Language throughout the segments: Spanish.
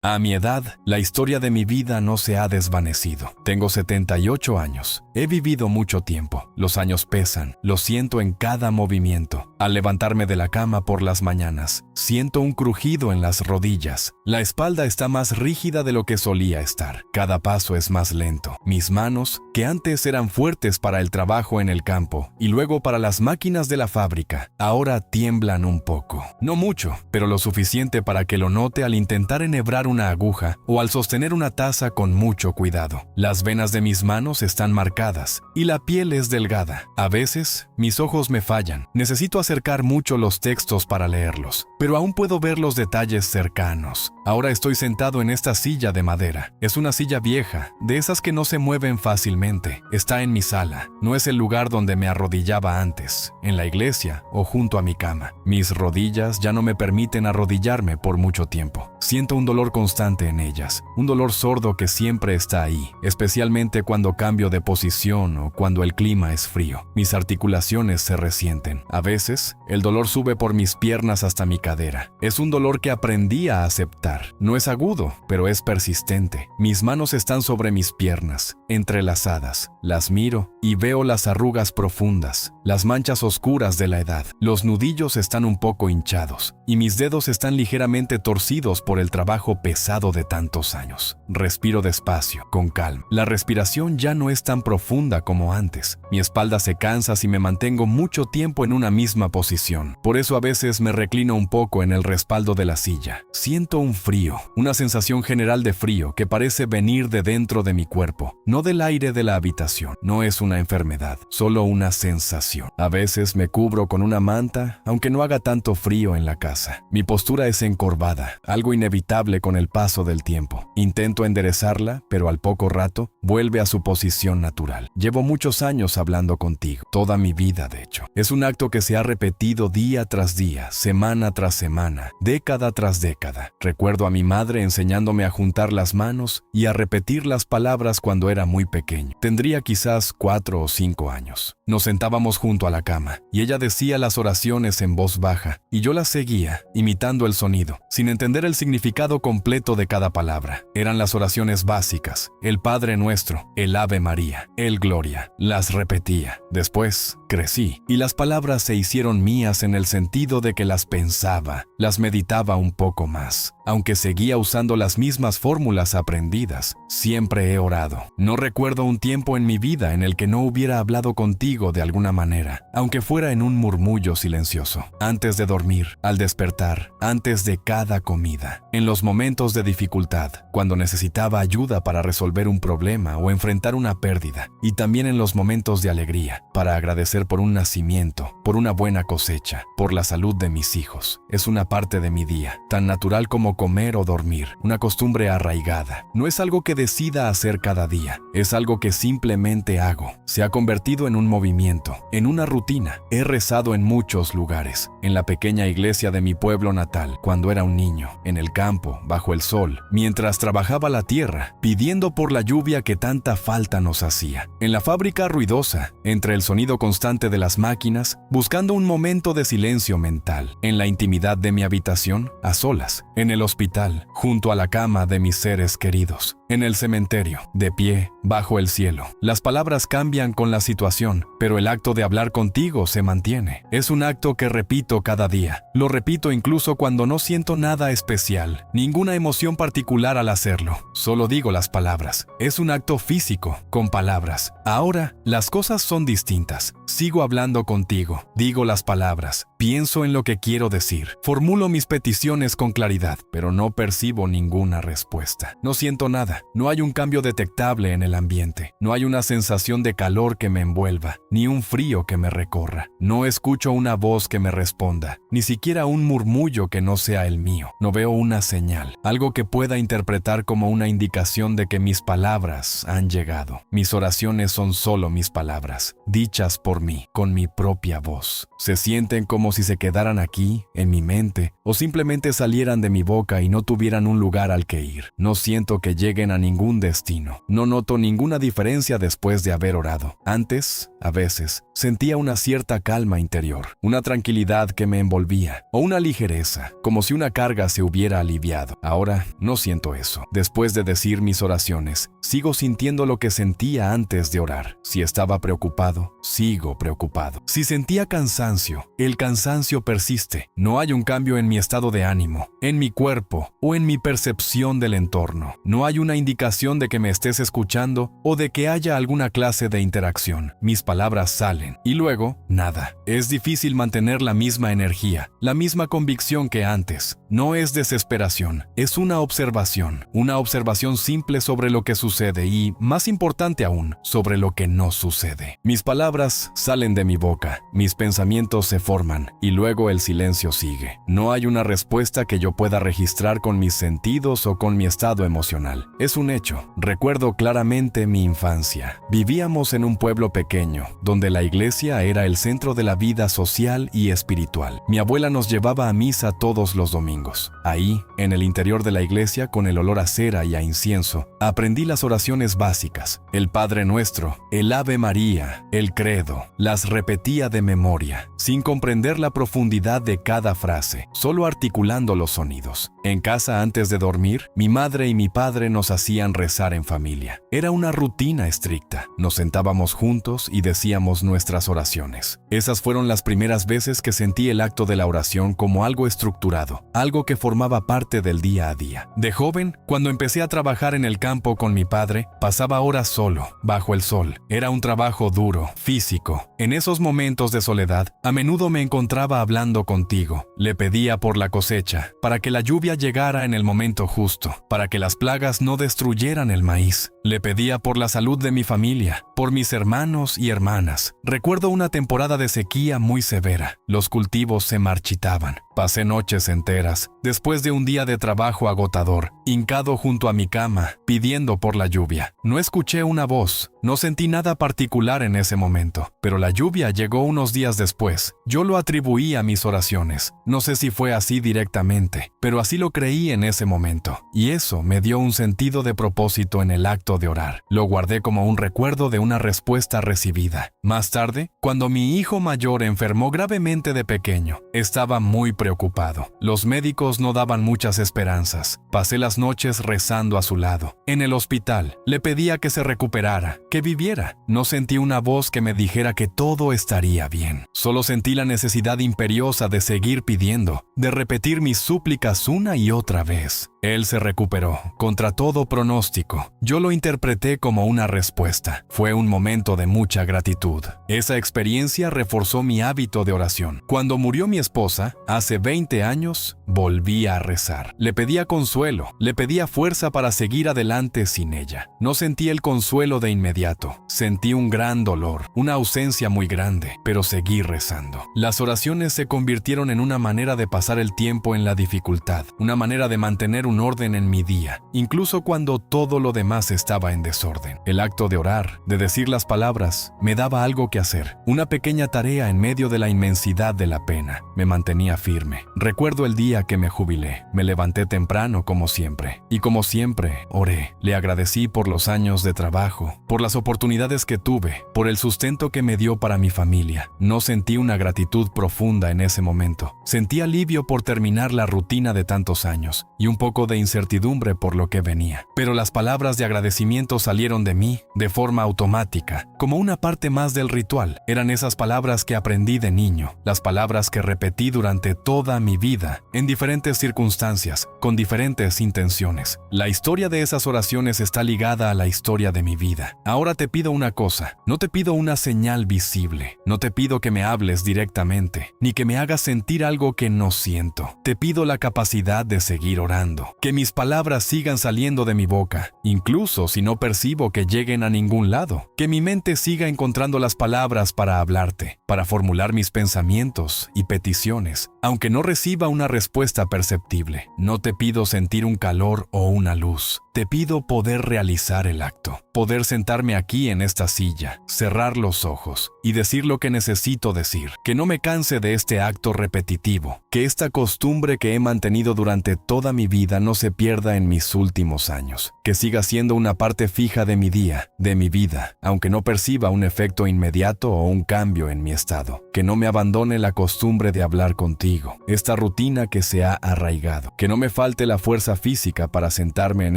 A mi edad, la historia de mi vida no se ha desvanecido. Tengo 78 años. He vivido mucho tiempo. Los años pesan. Lo siento en cada movimiento. Al levantarme de la cama por las mañanas, siento un crujido en las rodillas. La espalda está más rígida de lo que solía estar. Cada paso es más lento. Mis manos, que antes eran fuertes para el trabajo en el campo y luego para las máquinas de la fábrica, ahora tiemblan un poco. No mucho, pero lo suficiente para que lo note al intentar enhebrar una aguja o al sostener una taza con mucho cuidado. Las venas de mis manos están marcadas y la piel es delgada. A veces, mis ojos me fallan. Necesito acercar mucho los textos para leerlos, pero aún puedo ver los detalles cercanos. Ahora estoy sentado en esta silla de madera. Es una silla vieja, de esas que no se mueven fácilmente. Está en mi sala. No es el lugar donde me arrodillaba antes, en la iglesia o junto a mi cama. Mis rodillas ya no me permiten arrodillarme por mucho tiempo. Siento un dolor constante en ellas, un dolor sordo que siempre está ahí, especialmente cuando cambio de posición o cuando el clima es frío. Mis articulaciones se resienten. A veces, el dolor sube por mis piernas hasta mi cadera. Es un dolor que aprendí a aceptar. No es agudo, pero es persistente. Mis manos están sobre mis piernas, entrelazadas. Las miro y veo las arrugas profundas, las manchas oscuras de la edad. Los nudillos están un poco hinchados y mis dedos están ligeramente torcidos por el trabajo pesado de tantos años. Respiro despacio, con calma. La respiración ya no es tan profunda como antes. Mi espalda se cansa si me mantengo mucho tiempo en una misma posición. Por eso a veces me reclino un poco en el respaldo de la silla. Siento un frío, una sensación general de frío que parece venir de dentro de mi cuerpo, no del aire de la habitación. No es una enfermedad, solo una sensación. A veces me cubro con una manta, aunque no haga tanto frío en la casa. Mi postura es encorvada, algo inevitable con el paso del tiempo. Intento enderezarla, pero al poco rato vuelve a su posición natural. Llevo muchos años hablando contigo, toda mi vida de hecho. Es un acto que se ha repetido día tras día, semana tras semana, década tras década. Recuerdo a mi madre enseñándome a juntar las manos y a repetir las palabras cuando era muy pequeño. Tendría quizás 4 o 5 años. Nos sentábamos junto a la cama y ella decía las oraciones en voz baja y yo las seguía, imitando el sonido, sin entender el significado completo de cada palabra. Eran las oraciones básicas, el Padre Nuestro, el Ave María, el Gloria. Las repetía. Después crecí y las palabras se hicieron mías en el sentido de que las pensaba, las meditaba un poco más. Aunque seguía usando las mismas fórmulas aprendidas, siempre he orado. No recuerdo un tiempo en mi vida en el que no hubiera hablado contigo de alguna manera, aunque fuera en un murmullo silencioso. Antes de dormir, al despertar, antes de cada comida, en los momentos de dificultad, cuando necesitaba ayuda para resolver un problema o enfrentar una pérdida, y también en los momentos de alegría, para agradecer por un nacimiento, por una buena cosecha, por la salud de mis hijos. Es una parte de mi día, tan natural como comer o dormir, una costumbre arraigada. No es algo que decida hacer cada día, es algo que simplemente hago. Se ha convertido en un movimiento, en una rutina. He rezado en muchos lugares, en la pequeña iglesia de mi pueblo natal, cuando era un niño, en el campo, bajo el sol, mientras trabajaba la tierra, pidiendo por la lluvia que tanta falta nos hacía. En la fábrica ruidosa, entre el sonido constante de las máquinas, buscando un momento de silencio mental. En la intimidad de mi habitación, a solas. En el hospital, junto a la cama de mis seres queridos. En el cementerio, de pie, bajo el cielo. Las palabras cambian con la situación, pero el acto de hablar contigo se mantiene. Es un acto que repito cada día. Lo repito incluso cuando no siento nada especial, ninguna emoción particular al hacerlo. Solo digo las palabras. Es un acto físico, con palabras. Ahora, las cosas son distintas. Sigo hablando contigo, digo las palabras, pienso en lo que quiero decir, formulo mis peticiones con claridad, pero no percibo ninguna respuesta. No siento nada. No hay un cambio detectable en el ambiente. No hay una sensación de calor que me envuelva, ni un frío que me recorra. No escucho una voz que me responda, ni siquiera un murmullo que no sea el mío. No veo una señal, algo que pueda interpretar como una indicación de que mis palabras han llegado. Mis oraciones son solo mis palabras, dichas por mí, con mi propia voz. Se sienten como si se quedaran aquí, en mi mente, o simplemente salieran de mi boca y no tuvieran un lugar al que ir. No siento que lleguen a ningún destino. No noto ninguna diferencia después de haber orado. Antes, A veces, sentía una cierta calma interior, una tranquilidad que me envolvía, o una ligereza, como si una carga se hubiera aliviado. Ahora, no siento eso. Después de decir mis oraciones, sigo sintiendo lo que sentía antes de orar. Si estaba preocupado, sigo preocupado. Si sentía cansancio, el cansancio persiste. No hay un cambio en mi estado de ánimo, en mi cuerpo o en mi percepción del entorno. No hay una indicación de que me estés escuchando o de que haya alguna clase de interacción. Mis palabras salen y luego, nada. Es difícil mantener la misma energía, la misma convicción que antes. No es desesperación, es una observación simple sobre lo que sucede y, más importante aún, sobre lo que no sucede. Mis palabras salen de mi boca, mis pensamientos se forman y luego el silencio sigue. No hay una respuesta que yo pueda registrar con mis sentidos o con mi estado emocional. Es un hecho. Recuerdo claramente mi infancia. Vivíamos en un pueblo pequeño, donde la iglesia era el centro de la vida social y espiritual. Mi abuela nos llevaba a misa todos los domingos. Ahí, en el interior de la iglesia, con el olor a cera y a incienso, aprendí las oraciones básicas, el Padre Nuestro, el Ave María, el Credo. Las repetía de memoria, sin comprender la profundidad de cada frase, solo articulando los sonidos. En casa, antes de dormir, mi madre y mi padre nos hacían rezar en familia. Era una rutina estricta. Nos sentábamos juntos y decíamos nuestras oraciones. Esas fueron las primeras veces que sentí el acto de la oración como algo estructurado, algo que formaba parte del día a día. De joven, cuando empecé a trabajar en el campo con mi padre, pasaba horas solo, bajo el sol. Era un trabajo duro, físico. En esos momentos de soledad, a menudo me encontraba hablando contigo. Le pedía por la cosecha, para que la lluvia llegara en el momento justo, para que las plagas no destruyeran el maíz. Le pedía por la salud de mi familia, por mis hermanos y hermanas. Recuerdo una temporada de sequía muy severa. Los cultivos se marchitaban. Pasé noches enteras, después de un día de trabajo agotador, hincado junto a mi cama, pidiendo por la lluvia. No escuché una voz, no sentí nada particular en ese momento, pero la lluvia llegó unos días después. Yo lo atribuí a mis oraciones. No sé si fue así directamente, pero así lo creí en ese momento. Y eso me dio un sentido de propósito en el acto de orar. Lo guardé como un recuerdo de una respuesta recibida. Más tarde, cuando mi hijo mayor enfermó gravemente de pequeño, estaba muy preocupado. Los médicos no daban muchas esperanzas. Pasé las noches rezando a su lado. En el hospital, le pedía que se recuperara, que viviera. No sentí una voz que me dijera que todo estaría bien. Solo sentí la necesidad imperiosa de seguir pidiendo, de repetir mis súplicas una y otra vez. Él se recuperó, contra todo pronóstico. Yo lo interpreté como una respuesta. Fue un momento de mucha gratitud. Esa experiencia reforzó mi hábito de oración. Cuando murió mi esposa, hace 20 años, volví a rezar. Le pedía consuelo, le pedía fuerza para seguir adelante sin ella. No sentí el consuelo de inmediato. Sentí un gran dolor, una ausencia muy grande, pero seguí rezando. Las oraciones se convirtieron en una manera de pasar el tiempo en la dificultad, una manera de mantener un orden en mi día, incluso cuando todo lo demás estaba en desorden. El acto de orar, de decir las palabras, me daba algo que hacer, una pequeña tarea en medio de la inmensidad de la pena. Me mantenía firme. Recuerdo el día que me jubilé. Me levanté temprano como siempre. Y como siempre, oré. Le agradecí por los años de trabajo, por las oportunidades que tuve, por el sustento que me dio para mi familia. No sentí una gratitud profunda en ese momento. Sentí alivio por terminar la rutina de tantos años y un poco de incertidumbre por lo que venía. Pero las palabras de agradecimiento salieron de mí de forma automática, como una parte más del ritual. Eran esas palabras que aprendí de niño, las palabras que repetí durante toda mi vida, en diferentes circunstancias, con diferentes intenciones. La historia de esas oraciones está ligada a la historia de mi vida. Ahora te pido una cosa, no te pido una señal visible, no te pido que me hables directamente, ni que me hagas sentir algo que no siento. Te pido la capacidad de seguir orando, que mis palabras sigan saliendo de mi boca, incluso si no percibo que lleguen a ningún lado, que mi mente siga encontrando las palabras para hablarte, para formular mis pensamientos y peticiones, aunque no reciba una respuesta perceptible. No te pido sentir un calor o una luz, te pido poder realizar el acto. poder sentarme aquí en esta silla, cerrar los ojos y decir lo que necesito decir, que no me canse de este acto repetitivo, que esta costumbre que he mantenido durante toda mi vida no se pierda en mis últimos años, que siga siendo una parte fija de mi día, de mi vida, aunque no perciba un efecto inmediato o un cambio en mi estado, que no me abandone la costumbre de hablar contigo, esta rutina que se ha arraigado, que no me falte la fuerza física para sentarme en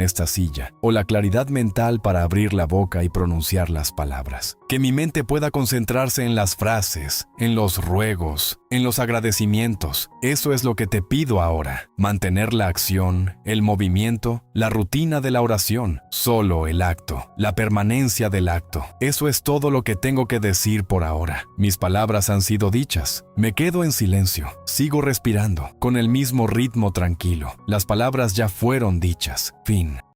esta silla, o la claridad mental para abrir la boca y pronunciar las palabras, que mi mente pueda concentrarse en las frases, en los ruegos, en los agradecimientos. Eso es lo que te pido ahora, mantener la acción, el movimiento, la rutina de la oración, solo el acto, la permanencia del acto. Eso es todo lo que tengo que decir por ahora. Mis palabras han sido dichas. Me quedo en silencio, sigo respirando, con el mismo ritmo tranquilo. Las palabras ya fueron dichas. Fin.